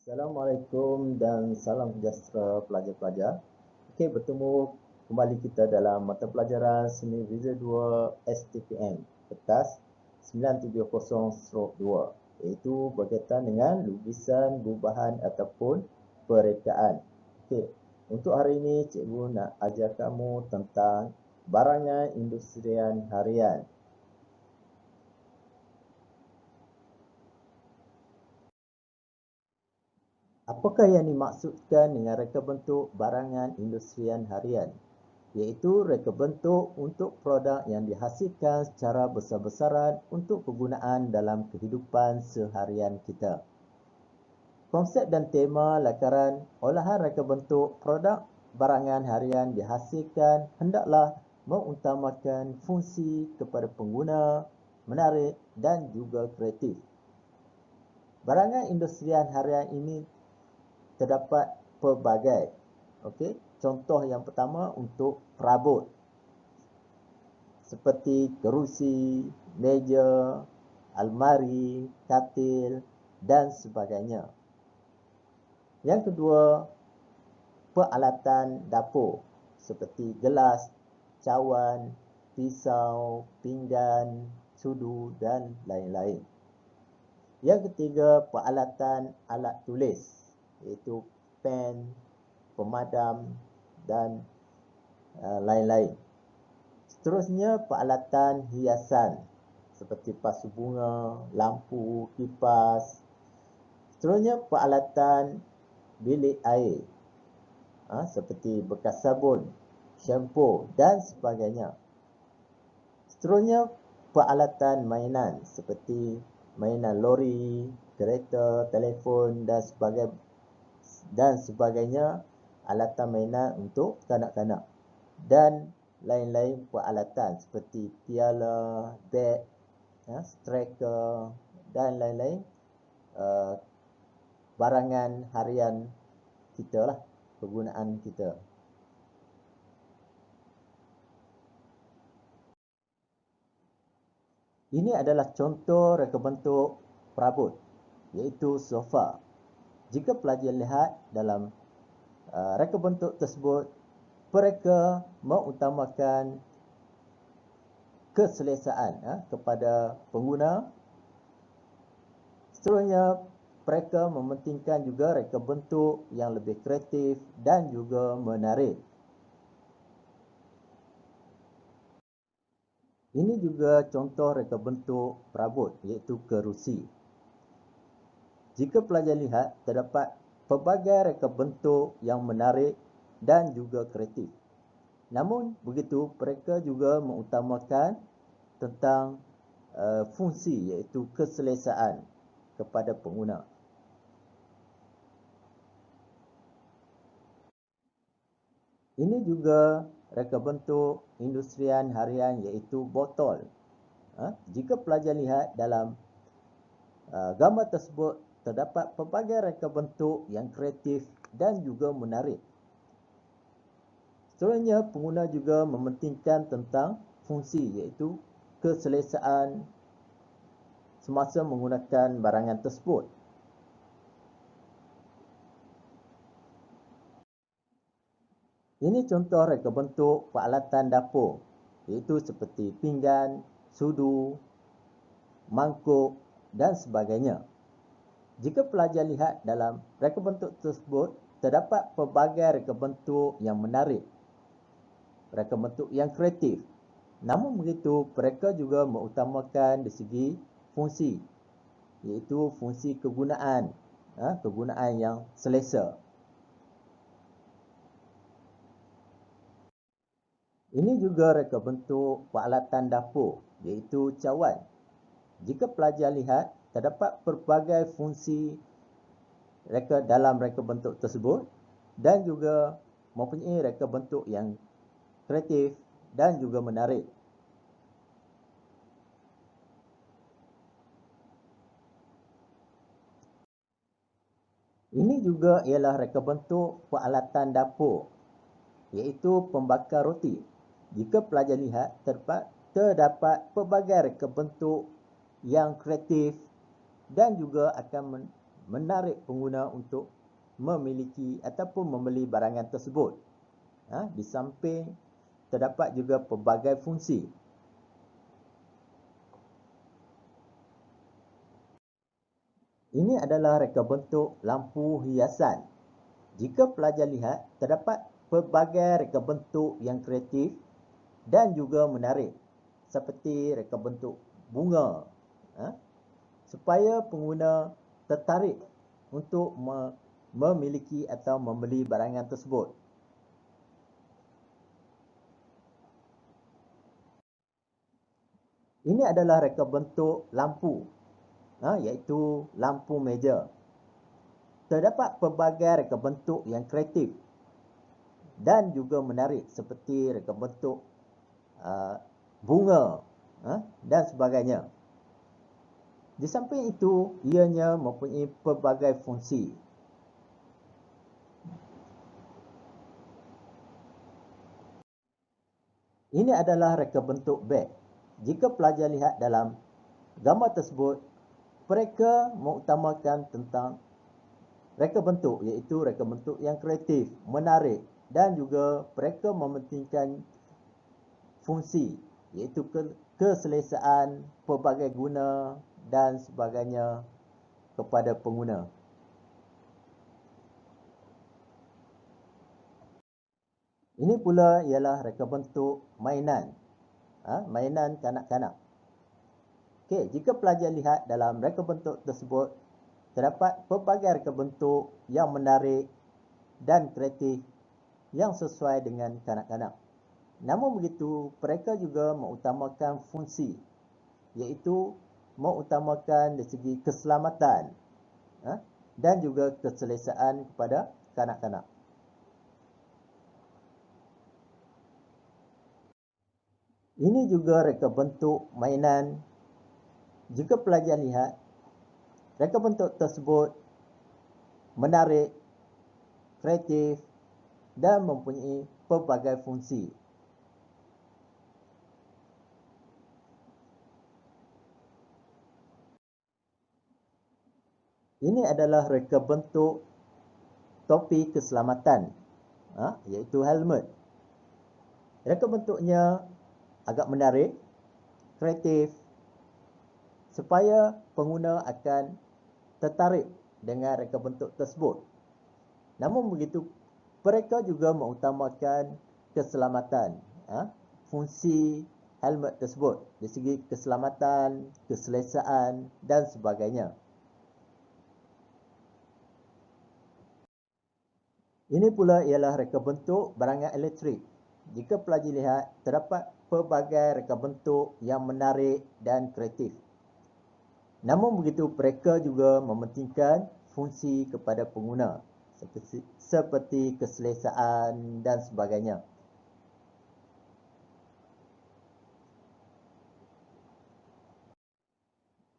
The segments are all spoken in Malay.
Assalamualaikum dan salam sejahtera pelajar-pelajar. Okey, bertemu kembali kita dalam mata pelajaran Seni Visual 2 STPM kertas 970/2 iaitu berkaitan dengan lukisan, gubahan ataupun perekaan. Okey, untuk hari ini cikgu nak ajar kamu tentang barangan industrian harian. Apakah yang dimaksudkan dengan reka bentuk barangan industrian harian? Iaitu reka bentuk untuk produk yang dihasilkan secara besar-besaran untuk kegunaan dalam kehidupan seharian kita. Konsep dan tema lakaran olahan reka bentuk produk barangan harian dihasilkan hendaklah mengutamakan fungsi kepada pengguna, menarik dan juga kreatif. Barangan industrian harian ini terdapat pelbagai. Okey, contoh yang pertama untuk perabot seperti kerusi, meja, almari, katil dan sebagainya. Yang kedua, peralatan dapur seperti gelas, cawan, pisau, pinggan, sudu dan lain-lain. Yang ketiga, peralatan alat tulis iaitu pen, pemadam dan lain-lain. Seterusnya, peralatan hiasan seperti pasu bunga, lampu, kipas. Seterusnya, peralatan bilik air seperti bekas sabun, shampoo dan sebagainya. Seterusnya, peralatan mainan seperti mainan lori, kereta, telefon dan sebagainya, alatan mainan untuk kanak-kanak dan lain-lain peralatan seperti piala, beg, striker dan lain-lain barangan harian kita lah, kegunaan kita. Ini adalah contoh reka bentuk perabot iaitu sofa. Jika pelajar lihat dalam reka bentuk tersebut, mereka mengutamakan keselesaan kepada pengguna. Seterusnya, mereka mementingkan juga reka bentuk yang lebih kreatif dan juga menarik. Ini juga contoh reka bentuk perabot iaitu kerusi. Jika pelajar lihat, terdapat pelbagai reka bentuk yang menarik dan juga kreatif. Namun begitu, mereka juga mengutamakan tentang fungsi iaitu keselesaan kepada pengguna. Ini juga reka bentuk industrian harian iaitu botol. Jika pelajar lihat dalam gambar tersebut, terdapat pelbagai reka bentuk yang kreatif dan juga menarik. Seterusnya, pengguna juga mementingkan tentang fungsi iaitu keselesaan semasa menggunakan barangan tersebut. Ini contoh reka bentuk peralatan dapur iaitu seperti pinggan, sudu, mangkuk dan sebagainya. Jika pelajar lihat dalam reka bentuk tersebut, terdapat pelbagai reka bentuk yang menarik, reka bentuk yang kreatif. Namun begitu, mereka juga mengutamakan dari segi fungsi, iaitu fungsi kegunaan, kegunaan yang selesa. Ini juga reka bentuk peralatan dapur, iaitu cawan. Jika pelajar lihat, terdapat pelbagai fungsi dalam reka bentuk tersebut dan juga mempunyai reka bentuk yang kreatif dan juga menarik. Ini juga ialah reka bentuk peralatan dapur iaitu pembakar roti. Jika pelajar lihat, terdapat pelbagai reka bentuk yang kreatif dan juga akan menarik pengguna untuk memiliki ataupun membeli barangan tersebut. Di samping terdapat juga pelbagai fungsi. Ini adalah reka bentuk lampu hiasan. Jika pelajar lihat, terdapat pelbagai reka bentuk yang kreatif dan juga menarik, seperti reka bentuk bunga, supaya pengguna tertarik untuk memiliki atau membeli barangan tersebut. Ini adalah reka bentuk lampu, iaitu lampu meja. Terdapat pelbagai reka bentuk yang kreatif dan juga menarik, seperti reka bentuk bunga dan sebagainya. Di samping itu, ianya mempunyai pelbagai fungsi. Ini adalah reka bentuk beg. Jika pelajar lihat dalam gambar tersebut, mereka mengutamakan tentang reka bentuk, iaitu reka bentuk yang kreatif, menarik, dan juga mereka mementingkan fungsi, iaitu keselesaan, pelbagai guna dan sebagainya kepada pengguna. Ini pula ialah reka bentuk mainan, mainan kanak-kanak. Okey, jika pelajar lihat dalam reka bentuk tersebut, terdapat pelbagai reka bentuk yang menarik dan kreatif yang sesuai dengan kanak-kanak. Namun begitu, mereka juga mengutamakan fungsi, iaitu mengutamakan dari segi keselamatan dan juga keselesaan kepada kanak-kanak. Ini juga reka bentuk mainan. Jika pelajar lihat, reka bentuk tersebut menarik, kreatif dan mempunyai pelbagai fungsi. Ini adalah reka bentuk topi keselamatan, iaitu helmet. Reka bentuknya agak menarik, kreatif, supaya pengguna akan tertarik dengan reka bentuk tersebut. Namun begitu, mereka juga mengutamakan keselamatan, fungsi helmet tersebut dari segi keselamatan, keselesaan dan sebagainya. Ini pula ialah reka bentuk barangan elektrik. Jika pelajar lihat, terdapat pelbagai reka bentuk yang menarik dan kreatif. Namun begitu, mereka juga mementingkan fungsi kepada pengguna, seperti keselesaan dan sebagainya.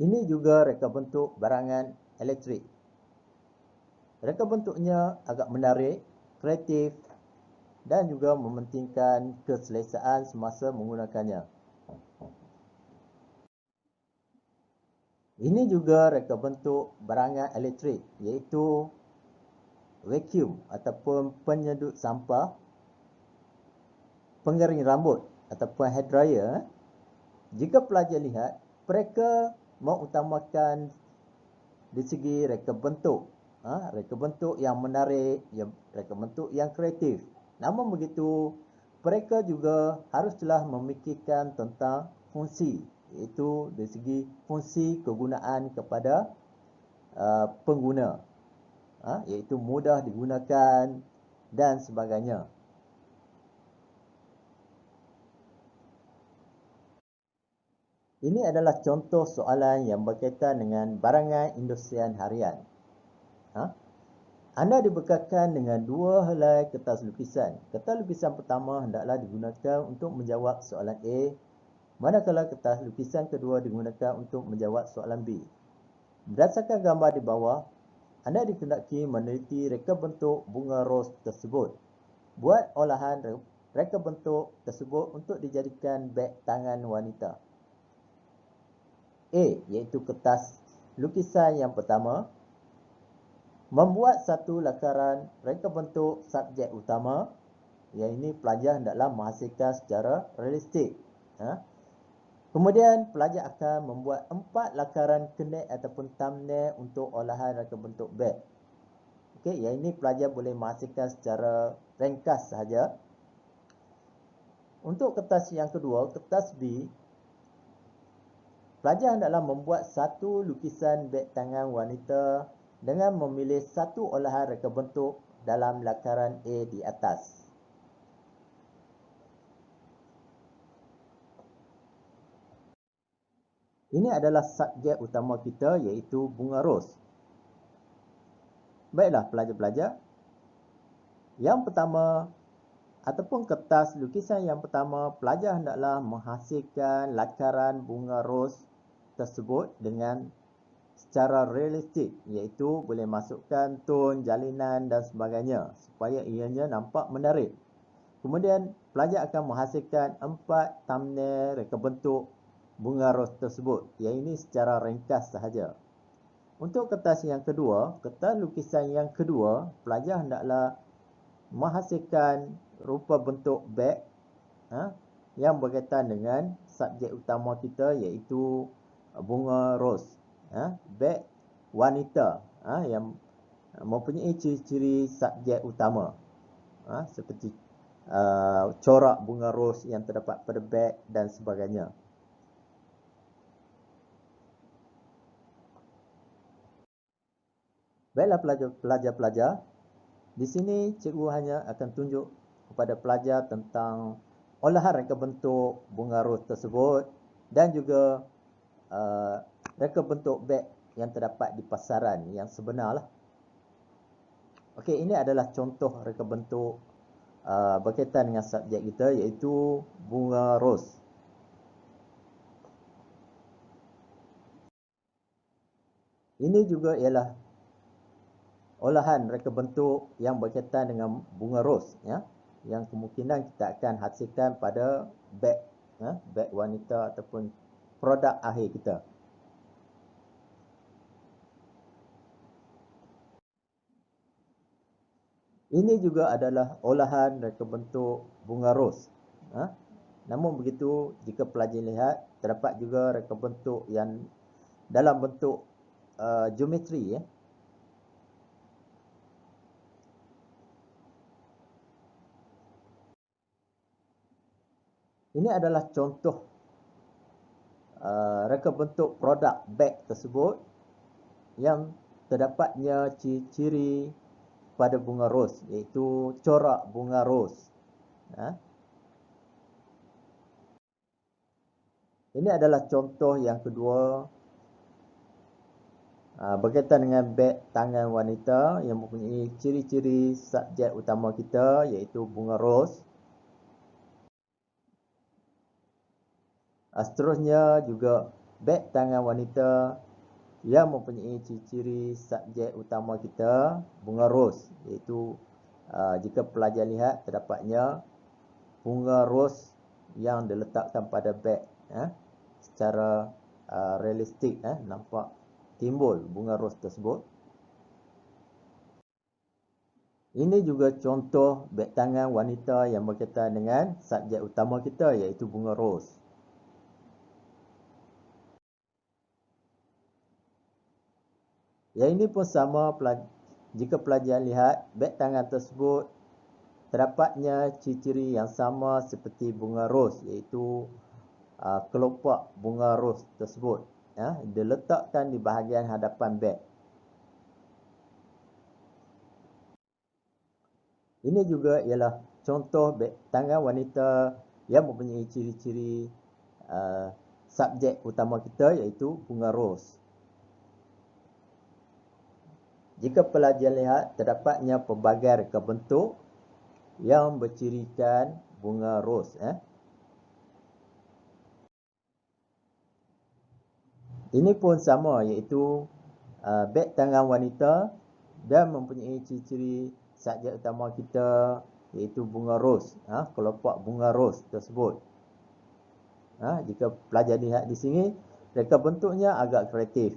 Ini juga reka bentuk barangan elektrik. Reka bentuknya agak menarik, kreatif dan juga mementingkan keselesaan semasa menggunakannya. Ini juga reka bentuk barangan elektrik, iaitu vacuum ataupun penyedut sampah, pengering rambut ataupun hair dryer. Jika pelajar lihat, mereka mengutamakan dari segi reka bentuk, reka bentuk yang menarik, reka bentuk yang kreatif. Namun begitu, mereka juga haruslah memikirkan tentang fungsi, iaitu dari segi fungsi kegunaan kepada pengguna, iaitu mudah digunakan dan sebagainya. Ini adalah contoh soalan yang berkaitan dengan barangan industrian harian. Anda dibekalkan dengan dua helai kertas lukisan. Kertas lukisan pertama hendaklah digunakan untuk menjawab soalan A, manakala kertas lukisan kedua digunakan untuk menjawab soalan B. Berdasarkan gambar di bawah, anda dikendaki meneliti reka bentuk bunga ros tersebut. Buat olahan reka bentuk tersebut untuk dijadikan beg tangan wanita. A, iaitu kertas lukisan yang pertama. Membuat satu lakaran reka bentuk subjek utama, yang ini pelajar hendaklah menghasilkan secara realistik. Kemudian pelajar akan membuat 4 lakaran connect ataupun thumbnail untuk olahan reka bentuk beg. Okey, yang ini pelajar boleh menghasilkan secara ringkas sahaja. Untuk kertas yang kedua, kertas B, pelajar hendaklah membuat satu lukisan beg tangan wanita dengan memilih satu olahan reka bentuk dalam lakaran A di atas. Ini adalah subjek utama kita, iaitu bunga ros. Baiklah pelajar-pelajar, yang pertama ataupun kertas lukisan yang pertama, pelajar hendaklah menghasilkan lakaran bunga ros tersebut dengan secara realistik, iaitu boleh masukkan tone, jalinan dan sebagainya supaya ianya nampak menarik. Kemudian pelajar akan menghasilkan 4 thumbnail reka bentuk bunga ros tersebut. Yang ini secara ringkas sahaja. Untuk kertas yang kedua, kertas lukisan yang kedua, pelajar hendaklah menghasilkan rupa bentuk beg yang berkaitan dengan subjek utama kita, iaitu bunga ros. Beg wanita yang mempunyai ciri-ciri subjek utama, seperti corak bunga ros yang terdapat pada beg dan sebagainya. Baiklah pelajar-pelajar, di sini cikgu hanya akan tunjuk kepada pelajar tentang olahan reka bentuk bunga ros tersebut dan juga reka bentuk beg yang terdapat di pasaran yang sebenarlah. Okey, ini adalah contoh reka bentuk berkaitan dengan subjek kita, iaitu bunga ros. Ini juga ialah olahan reka bentuk yang berkaitan dengan bunga ros, yang kemungkinan kita akan hasilkan pada beg, beg wanita ataupun produk akhir kita. Ini juga adalah olahan reka bentuk bunga ros. Namun begitu, jika pelajar lihat, terdapat juga reka bentuk yang dalam bentuk geometri. Ini adalah contoh reka bentuk produk beg tersebut yang terdapatnya ciri-ciri pada bunga ros, iaitu corak bunga ros. Ini adalah contoh yang kedua berkaitan dengan beg tangan wanita yang mempunyai ciri-ciri subjek utama kita, iaitu bunga ros. Seterusnya juga beg tangan wanita yang mempunyai ciri-ciri subjek utama kita, bunga ros, iaitu jika pelajar lihat, terdapatnya bunga ros yang diletakkan pada beg secara realistik, nampak timbul bunga ros tersebut. Ini juga contoh beg tangan wanita yang berkaitan dengan subjek utama kita, iaitu bunga ros. Yang ini pun sama, jika pelajar lihat beg tangan tersebut, terdapatnya ciri-ciri yang sama seperti bunga ros, iaitu kelopak bunga ros tersebut diletakkan di bahagian hadapan beg. Ini juga ialah contoh beg tangan wanita yang mempunyai ciri-ciri subjek utama kita, iaitu bunga ros. Jika pelajar lihat, terdapatnya pelbagai reka bentuk yang bercirikan bunga ros. Ini pun sama, iaitu beg tangan wanita dan mempunyai ciri-ciri subjek utama kita, iaitu bunga ros, kelopak bunga ros tersebut. Jika pelajar lihat di sini, reka bentuknya agak kreatif.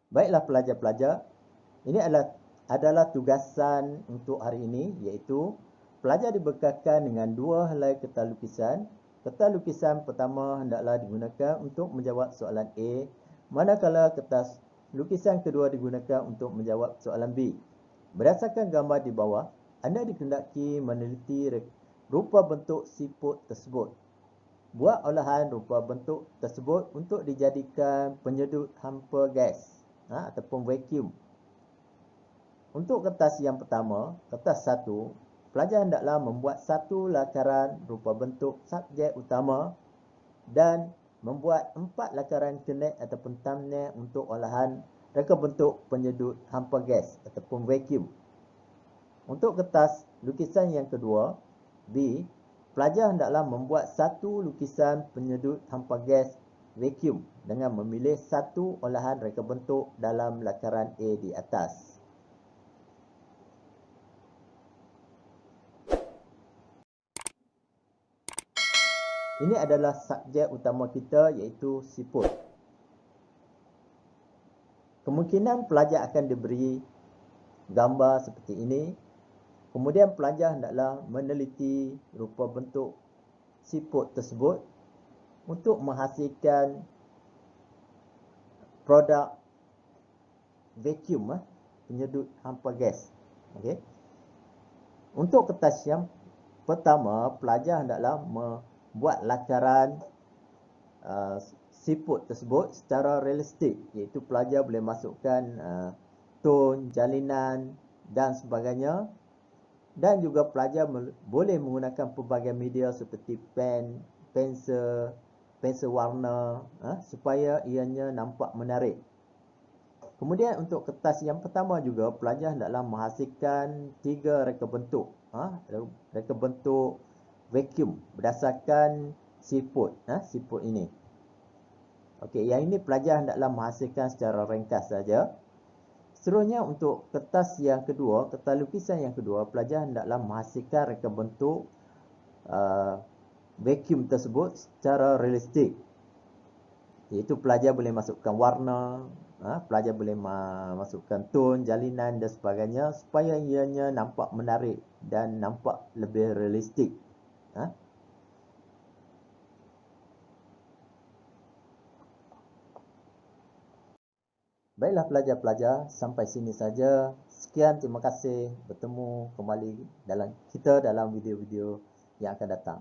Baiklah pelajar-pelajar, ini adalah tugasan untuk hari ini, iaitu pelajar dibekalkan dengan 2 helai kertas lukisan. Kertas lukisan pertama hendaklah digunakan untuk menjawab soalan A, manakala kertas lukisan kedua digunakan untuk menjawab soalan B. Berdasarkan gambar di bawah, anda dikehendaki meneliti rupa bentuk siput tersebut. Buat olahan rupa bentuk tersebut untuk dijadikan penyedut hampa gas ataupun vacuum. Untuk kertas yang pertama, kertas 1, pelajar hendaklah membuat satu lakaran rupa bentuk subjek utama dan membuat 4 lakaran connect ataupun thumbnail untuk olahan reka bentuk penyedut hampa gas ataupun vacuum. Untuk kertas lukisan yang kedua, B, pelajar hendaklah membuat satu lukisan penyedut hampa gas vacuum dengan memilih satu olahan reka bentuk dalam lakaran A di atas. Ini adalah subjek utama kita, iaitu siput. Kemungkinan pelajar akan diberi gambar seperti ini. Kemudian pelajar hendaklah meneliti rupa bentuk siput tersebut untuk menghasilkan produk vacuum, penyedut hampa gas. Okey. Untuk kertas yang pertama, pelajar hendaklah membuat lakaran siput tersebut secara realistik, iaitu pelajar boleh masukkan tone, jalinan dan sebagainya. Dan juga pelajar boleh menggunakan pelbagai media seperti pen, pensel warna supaya ianya nampak menarik. Kemudian untuk kertas yang pertama juga, pelajar hendaklah menghasilkan 3 reka bentuk, reka bentuk vacuum berdasarkan siput ini. Okey, yang ini pelajar hendaklah menghasilkan secara ringkas saja. Seterusnya untuk kertas yang kedua, kertas lukisan yang kedua, pelajar hendaklah menghasilkan reka bentuk vacuum tersebut secara realistik. Iaitu pelajar boleh masukkan warna, pelajar boleh masukkan tone, jalinan dan sebagainya supaya ianya nampak menarik dan nampak lebih realistik. Baiklah pelajar-pelajar, sampai sini saja. Sekian, terima kasih. Bertemu kembali dalam video-video yang akan datang.